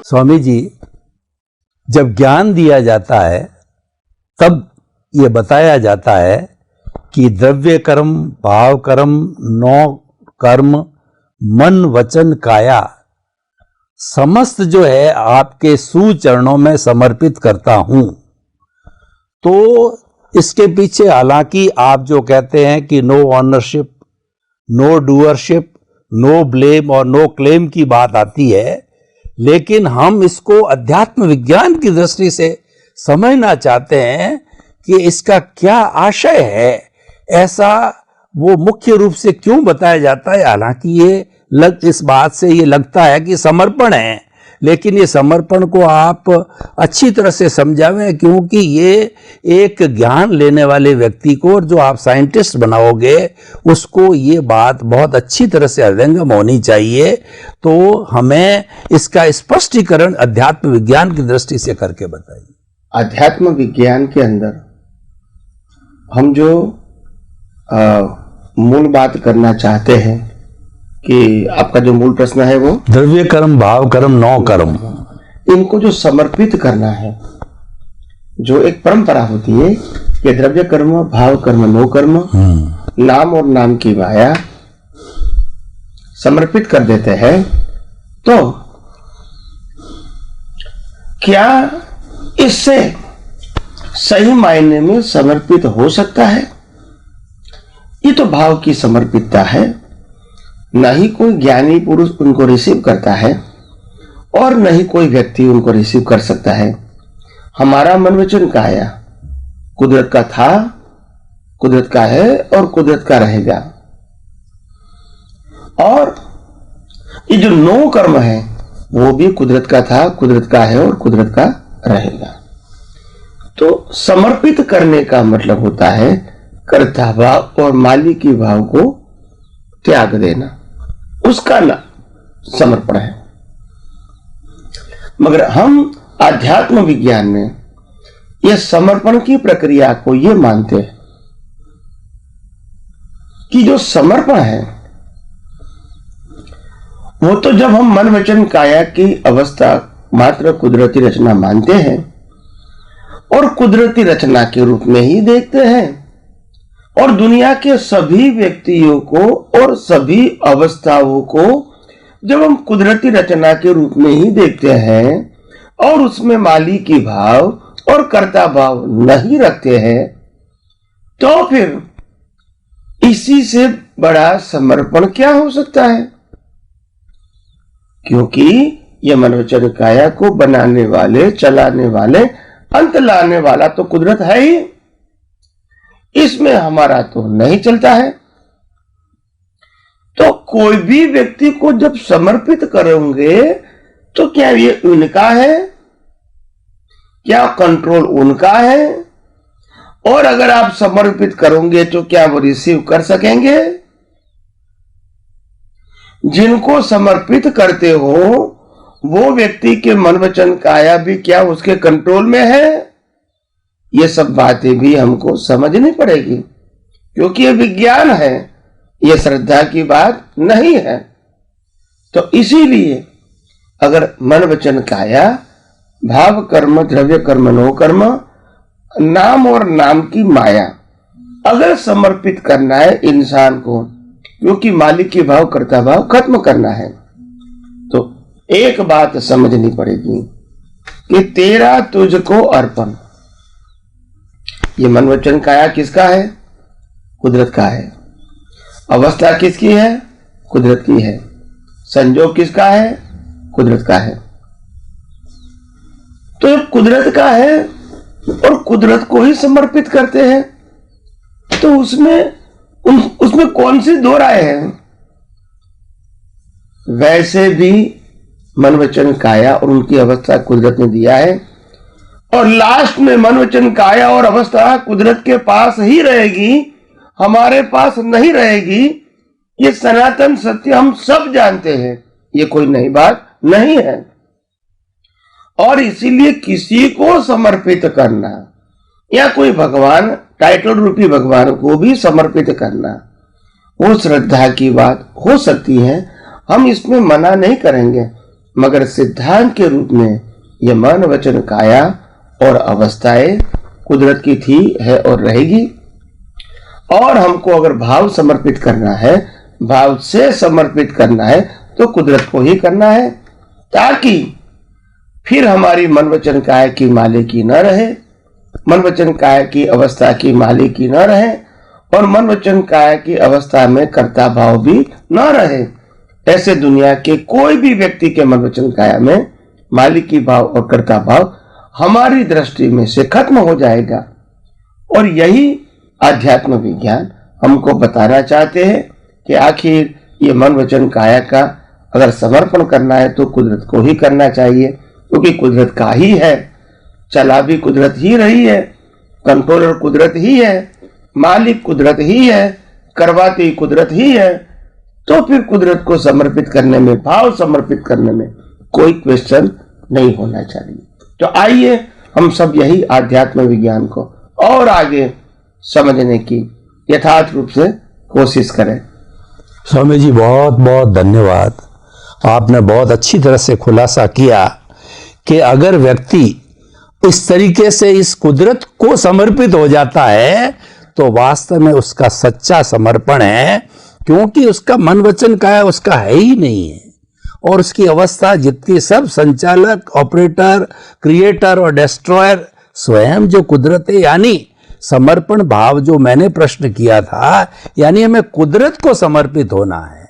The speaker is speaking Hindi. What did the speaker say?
स्वामी जी, जब ज्ञान दिया जाता है तब ये बताया जाता है कि द्रव्य कर्म, भाव कर्म, 9 कर्म, मन, वचन, काया समस्त जो है आपके सुचरणों में समर्पित करता हूं। तो इसके पीछे हालांकि आप जो कहते हैं कि no ownership, no doership, no blame और नो क्लेम की बात आती है, लेकिन हम इसको अध्यात्म विज्ञान की दृष्टि से समझना चाहते हैं कि इसका क्या आशय है, ऐसा वो मुख्य रूप से क्यों बताया जाता है। हालांकि ये इस बात से ये लगता है कि समर्पण है, लेकिन ये समर्पण को आप अच्छी तरह से समझावें, क्योंकि ये एक ज्ञान लेने वाले व्यक्ति को, और जो आप साइंटिस्ट बनाओगे उसको ये बात बहुत अच्छी तरह से हृदयंगम होनी चाहिए। तो हमें इसका स्पष्टीकरण अध्यात्म विज्ञान की दृष्टि से करके बताइए। अध्यात्म विज्ञान के अंदर हम जो मूल बात करना चाहते हैं कि आपका जो मूल प्रश्न है वो द्रव्य कर्म, भाव कर्म, 9 कर्म, इनको जो समर्पित करना है, जो एक परंपरा होती है कि द्रव्य कर्म, भाव कर्म, 9 कर्म, नाम और नाम की माया समर्पित कर देते हैं, तो क्या इससे सही मायने में समर्पित हो सकता है? ये तो भाव की समर्पितता है, न ही कोई ज्ञानी पुरुष उनको रिसीव करता है और न ही कोई व्यक्ति उनको रिसीव कर सकता है। हमारा मन वचन काया कुदरत का था, कुदरत का है और कुदरत का रहेगा। और ये जो 9 कर्म है वो भी कुदरत का था, कुदरत का है और कुदरत का रहेगा। तो समर्पित करने का मतलब होता है कर्ता भाव और मालिकी भाव को त्याग देना, उसका नाम समर्पण है। मगर हम आध्यात्म विज्ञान में यह समर्पण की प्रक्रिया को यह मानते हैं कि जो समर्पण है वो तो जब हम मन वचन काया की अवस्था मात्र कुदरती रचना मानते हैं और कुदरती रचना के रूप में ही देखते हैं, और दुनिया के सभी व्यक्तियों को और सभी अवस्थाओं को जब हम कुदरती रचना के रूप में ही देखते हैं और उसमें मालिकी भाव और कर्ता भाव नहीं रखते हैं, तो फिर इसी से बड़ा समर्पण क्या हो सकता है? क्योंकि यह मनोवचन काया को बनाने वाले, चलाने वाले, अंत लाने वाला तो कुदरत है ही, इसमें हमारा तो नहीं चलता है। तो कोई भी व्यक्ति को जब समर्पित करोगे तो क्या ये उनका है? क्या कंट्रोल उनका है? और अगर आप समर्पित करोगे तो क्या वो रिसीव कर सकेंगे? जिनको समर्पित करते हो वो व्यक्ति के मन वचन काया भी क्या उसके कंट्रोल में है? ये सब बातें भी हमको समझनी पड़ेगी, क्योंकि ये विज्ञान है, ये श्रद्धा की बात नहीं है। तो इसीलिए अगर मन वचन काया, भाव कर्म, द्रव्य कर्म, 9 कर्म, नाम और नाम की माया अगर समर्पित करना है इंसान को, क्योंकि मालिक की भाव कर्ता भाव खत्म करना है, तो एक बात समझनी पड़ेगी कि तेरा तुझको अर्पण। ये मन वचन काया किसका है? कुदरत का है। अवस्था किसकी है? कुदरत की है। संजोग किसका है? कुदरत का है। तो जब कुदरत का है और कुदरत को ही समर्पित करते हैं, तो उसमें कौन सी दो राय है? वैसे भी मन वचन काया और उनकी अवस्था कुदरत ने दिया है, और लास्ट में मन वचन काया और अवस्था कुदरत के पास ही रहेगी, हमारे पास नहीं रहेगी। ये सनातन सत्य हम सब जानते हैं, ये कोई नई बात नहीं है। और इसीलिए किसी को समर्पित करना या कोई भगवान, टाइटल रूपी भगवान को भी समर्पित करना, वो श्रद्धा की बात हो सकती है, हम इसमें मना नहीं करेंगे। मगर सिद्धांत के रूप में ये मन वचन काया और अवस्थाएं कुदरत की थी, है और रहेगी। और हमको अगर भाव समर्पित करना है, भाव से समर्पित करना है, तो कुदरत को ही करना है, ताकि फिर हमारी मन वचन काया की मालिकी न रहे, मन वचन काया की अवस्था की मालिकी न रहे, और मन वचन काया की अवस्था में कर्ता भाव भी न रहे। ऐसे दुनिया के कोई भी व्यक्ति के मन वचन काया में मालिकी भाव और कर्ता भाव हमारी दृष्टि में से खत्म हो जाएगा। और यही आध्यात्म विज्ञान हमको बताना चाहते हैं कि आखिर ये मन वचन काया का अगर समर्पण करना है तो कुदरत को ही करना चाहिए, क्योंकि कुदरत का ही है, चला भी कुदरत ही रही है, कंट्रोलर कुदरत ही है, मालिक कुदरत ही है, करवाती कुदरत ही है। तो फिर कुदरत को समर्पित करने में, भाव समर्पित करने में कोई क्वेश्चन नहीं होना चाहिए। तो आइए हम सब यही आध्यात्म विज्ञान को और आगे समझने की यथार्थ रूप से कोशिश करें। स्वामी जी बहुत बहुत धन्यवाद। आपने बहुत अच्छी तरह से खुलासा किया कि अगर व्यक्ति इस तरीके से इस कुदरत को समर्पित हो जाता है तो वास्तव में उसका सच्चा समर्पण है, क्योंकि उसका मन वचन काया उसका है ही नहीं है। और उसकी अवस्था जितनी सब संचालक, ऑपरेटर, क्रिएटर और डिस्ट्रॉयर स्वयं जो कुदरत है। यानी समर्पण भाव जो मैंने प्रश्न किया था, यानी हमें कुदरत को समर्पित होना है।